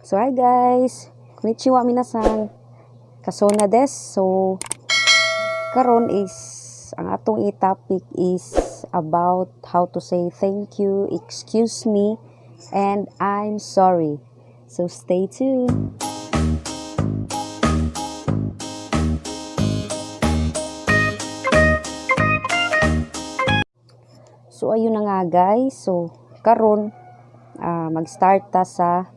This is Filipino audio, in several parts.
So hi guys, konnichiwa minasan. Kasona des. So karon is ang atong i-topic is about how to say thank you, excuse me, and I'm sorry. So stay tuned. So ayun na nga guys. So karon mag-start ta sa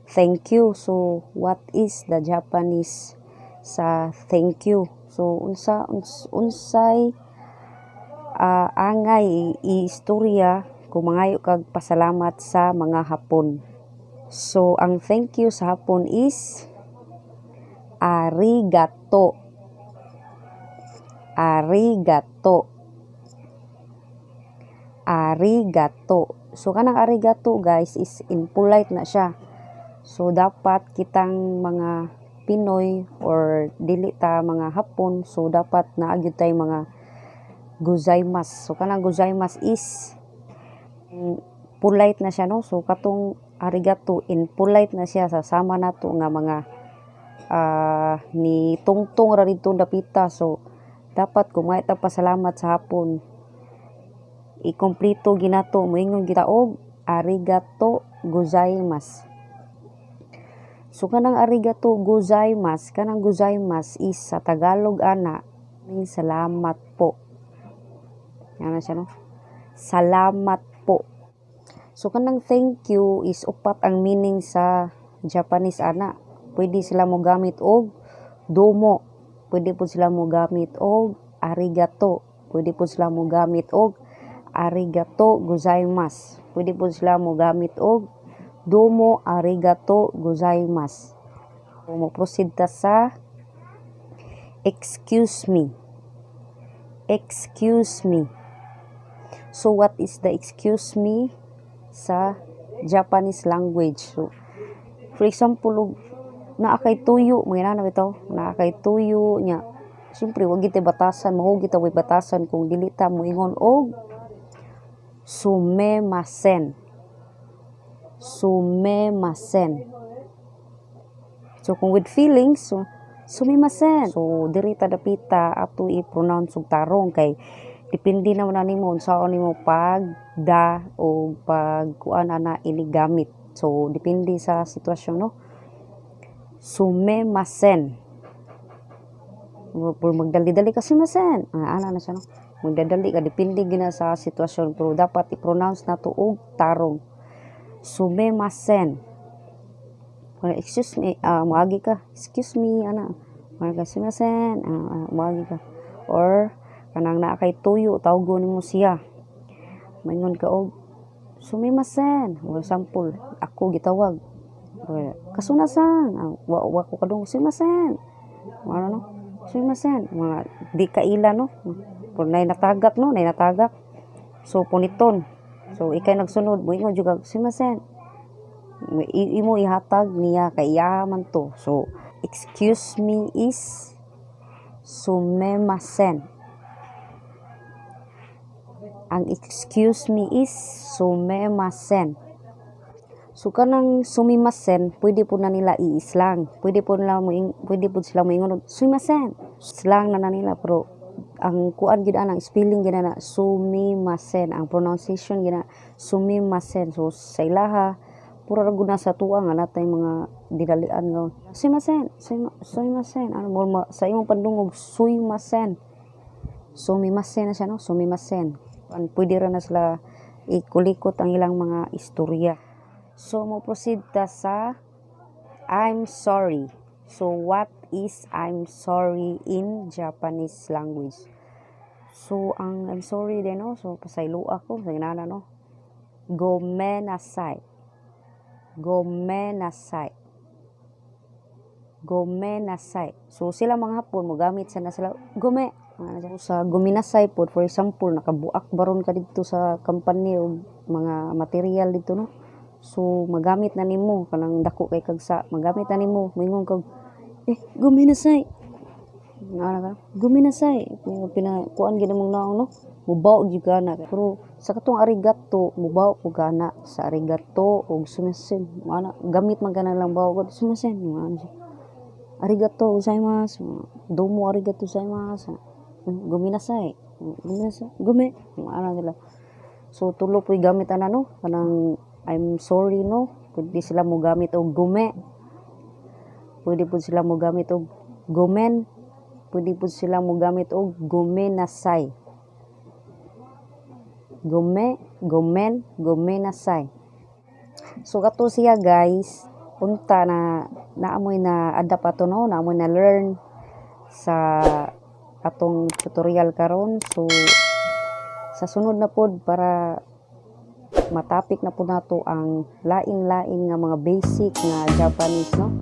thank you. So what is the Japanese sa thank you? So unsay angay istorya kung mangayo kag pasalamat sa mga Hapon. So ang thank you sa Hapon is arigato. Arigato. Arigato. So kanang arigato guys is impolite na siya. So dapat kitang mga Pinoy or dili ta mga Hapon, so dapat naagyo tay mga gozaimasu. So kanang gozaimasu is polite na siya, no? So katong arigato impolite na siya, sasama nato nga mga ni tungtong ra dito dapita. So dapat kung may ta pasalamat sa Hapon, ikompleto ginato, moingon kita og arigato gozaimasu. So kanang arigato gozaimasu, kanang gozaimasu is sa Tagalog ana mean salamat po. Yan siya, no? Salamat po. So kanang thank you is upat ang meaning sa Japanese ana. Pwede sila mo gamit og domo. Pwede po sila mo gamit og arigato. Pwede po sila mo gamit og arigato gozaimasu. Pwede po sila mo gamit og domo arigato gozaimasu. So, mo proceed ta sa excuse me. Excuse me. So what is the excuse me sa Japanese language? So for example, naa kay tuyo, mga na bitaw, naa kay tuyo nya. Siyempre wag kita batasan, mahog kita way batasan kung dili ta moingon og sumemasen. Sumemasen. So kung with feelings, so sumimasen. So diri ta dapita ato i-pronounce og tarong kay depende naman nimo unsaon nimo pagda o pagkuan ana inigamit. So depende sa sitwasyon, no? Sumemasen. Puro magdali-dali ka sumimasen. Ana na siya, no? Magdadali ka, depende gina sa sitwasyon, pero dapat i-pronounce nato og tarong. Sumemasen. Excuse me, moagi ka. Excuse me, ana. Mga sumimasen, moagi ka. Or kanang naa kay tuyo, tawgon nimo siya. Maingon ka og sumimasen. For example, ako gitawag. Kasunasan. Wa ko kadung sumimasen. Ano no? Sumimasen. Mga di kaila, no? Pag nay natagak, no? Nay natagak. So puniton. So ikay nagsunod, moingon jud kag sumimasen. Imo ihatag niya kay yaman to. So excuse me is sumemasen. Ang excuse me is sumemasen. So kanang sumimasen, pwede po na nila i-slang. Pwede po sila moingon sumimasen. Slang na nila, pero ang kuan gid ang spelling gid na sumimasen. Ang pronunciation gid na sumimasen. So sa ilaha pura ra gud na sa tuwa nga natay mga didalian nga sumimasen. Sumimasen. Ano mo sa imong pandungog sumimasen. Sumimasen na siya, no? Sumimasen. Pwede ra na sila ikulikot ang ilang mga istorya. So mo proceed ta sa I'm sorry. So what is I'm sorry in Japanese language? So ang I'm sorry din, no? So pasaylo ako sa inana, no? Gomenasai. Gomenasai. Gomenasai. So sila mga Hapon mo gamit sana sila gome. Sa gomenasai po, for example, nakabuak baron ka dito sa company o mga material dito, no? So magamit na nimo kanang dako kay kagsa, magamit na nimo moingon kag gomenasai. Ana ka, guminasay. Pinakuan gid mong naong no. Mubaw gyud ka na. Pero sa katong arigato, mubaw ko gana sa arigato ug sumasen. Ana gamit man kana lang baw ko sumasen. Ano siya. Arigato gozaimasu. Domo arigato gozaimasu. Guminasay. Guminasay. Gumi. Ana nila. So tulo po'y gamit ana no. Kanang I'm sorry no. Pwede sila mo gamit og gume. Pwede po sila mo gamit og gomen. Pwede po sila mo gamit og gumenasay. Gume, gomen, gumenasay. So kato siya guys, punta na naamoy na adapt ato no, naamoy na learn sa atong tutorial karon. So sa sunod na pod para matapik na po nato ang lain-lain nga mga basic nga Japanese no.